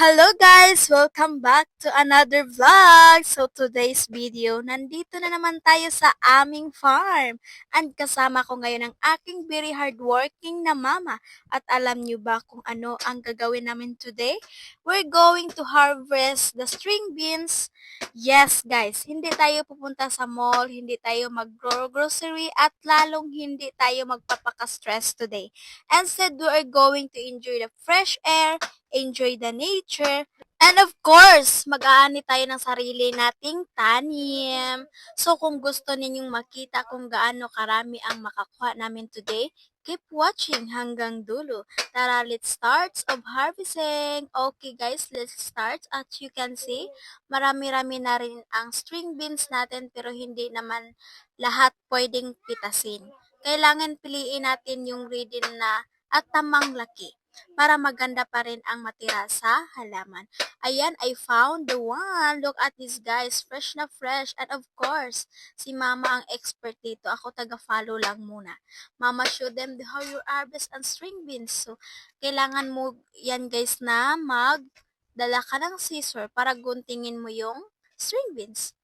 Hello guys! Welcome back to another vlog! So today's video, nandito na naman tayo sa aming farm. And kasama ko ngayon ang aking very hardworking na mama. At alam nyo ba kung ano ang gagawin namin today? We're going to harvest the string beans. Yes guys, hindi tayo pupunta sa mall, hindi tayo mag-grocery at lalong hindi tayo magpapaka-stress today. Instead, we are going to enjoy the fresh air, enjoy the nature, and of course, mag-aani tayo ng sarili nating tanim. So kung gusto ninyong makita kung gaano karami ang makakuha namin today, keep watching hanggang dulo. Tara, let's start of harvesting. Okay guys, let's start. As you can see, marami-rami na rin ang string beans natin pero hindi naman lahat pwedeng pitasin. Kailangan piliin natin yung ready na at tamang laki para maganda pa rin ang matira sa halaman. Ayan, I found the one. Look at this guys, fresh na fresh. And of course, si mama ang expert dito. Ako taga-follow lang muna. Mama show them how you harvest and string beans. So, kailangan mo yan guys na magdala ka ng scissor para guntingin mo yung string beans.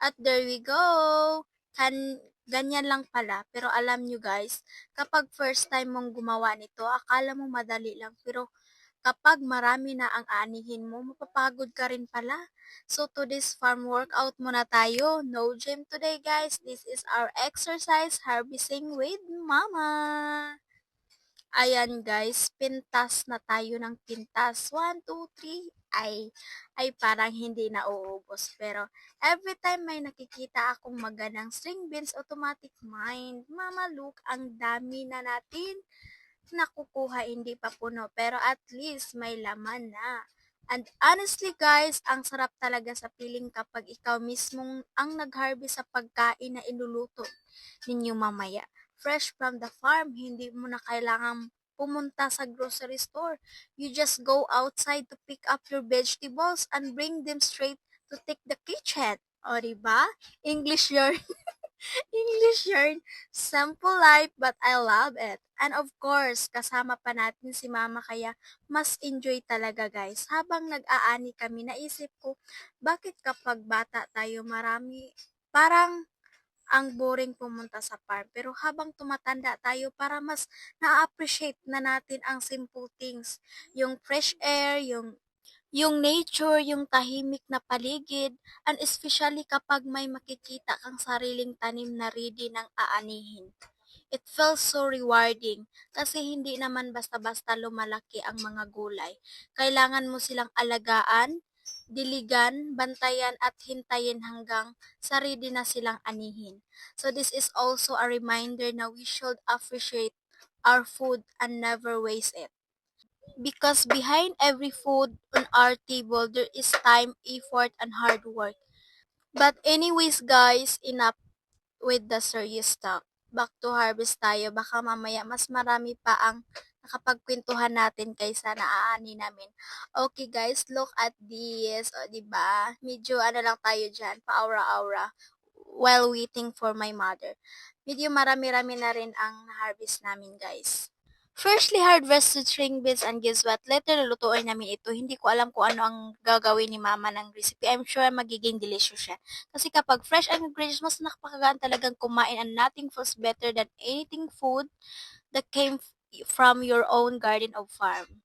At there we go. Ganyan lang pala. Pero alam nyo guys, kapag first time mong gumawa nito, akala mo madali lang. Pero kapag marami na ang aanihin mo, mapapagod ka rin pala. So today's farm workout muna tayo. No gym today guys. This is our exercise harvesting with mama. Ayan guys, pintas na tayo ng pintas. 1, 2, 3. Ay parang hindi na uubos. Pero every time may nakikita akong magandang string beans, automatic mind. Mama, look, ang dami na natin nakukuha, hindi pa puno. Pero at least may laman na. And honestly guys, ang sarap talaga sa feeling kapag ikaw mismong ang nag-harvest sa pagkain na inuluto ninyo mamaya. Fresh from the farm, hindi mo na kailangan pumunta sa grocery store. You just go outside to pick up your vegetables and bring them straight to take the kitchen. O, diba? English yarn. English yarn. Simple life, but I love it. And of course, kasama pa natin si mama kaya mas enjoy talaga guys. Habang nag-aani kami, naisip ko, bakit kapag bata tayo marami, parang ang boring pumunta sa farm. Pero habang tumatanda tayo, para mas na-appreciate na natin ang simple things. Yung fresh air, yung nature, yung tahimik na paligid, and especially kapag may makikita kang sariling tanim na ready ng aanihin. It feels so rewarding kasi hindi naman basta-basta lumalaki ang mga gulay. Kailangan mo silang alagaan, diligan, bantayan at hintayin hanggang sarili na silang anihin. So this is also a reminder na we should appreciate our food and never waste it. Because behind every food on our table, there is time, effort, and hard work. But anyways guys, enough with the serious talk. Back to harvest tayo. Baka mamaya mas marami pa ang nakapagkwentuhan natin kaysa naaani namin. Okay guys, look at this. O, diba? Medyo ano lang tayo dyan, pa-aura-aura while waiting for my mother. Medyo marami-rami na rin ang harvest namin guys. Freshly harvested string beans and guess what? Later lulutuin namin ito. Hindi ko alam kung ano ang gagawin ni mama ng recipe. I'm sure magiging delicious siya. Kasi kapag fresh and ingredients, mas nakapakagaan talagang kumain and nothing feels better than anything food that came from your own garden or farm.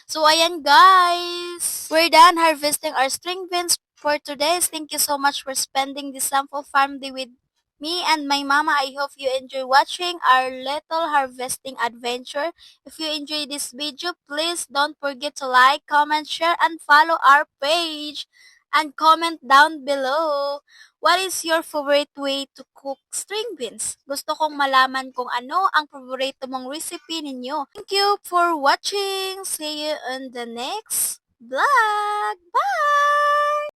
So ayan guys, we're done harvesting our string beans for today. Thank you so much for spending this sample farm day with me and my mama. I hope you enjoy watching our little harvesting adventure. If you enjoy this video, please don't forget to like, comment, share, and follow our page. And comment down below. What is your favorite way to cook string beans? Gusto kong malaman kung ano ang favorito mong recipe ninyo. Thank you for watching. See you in the next vlog. Bye!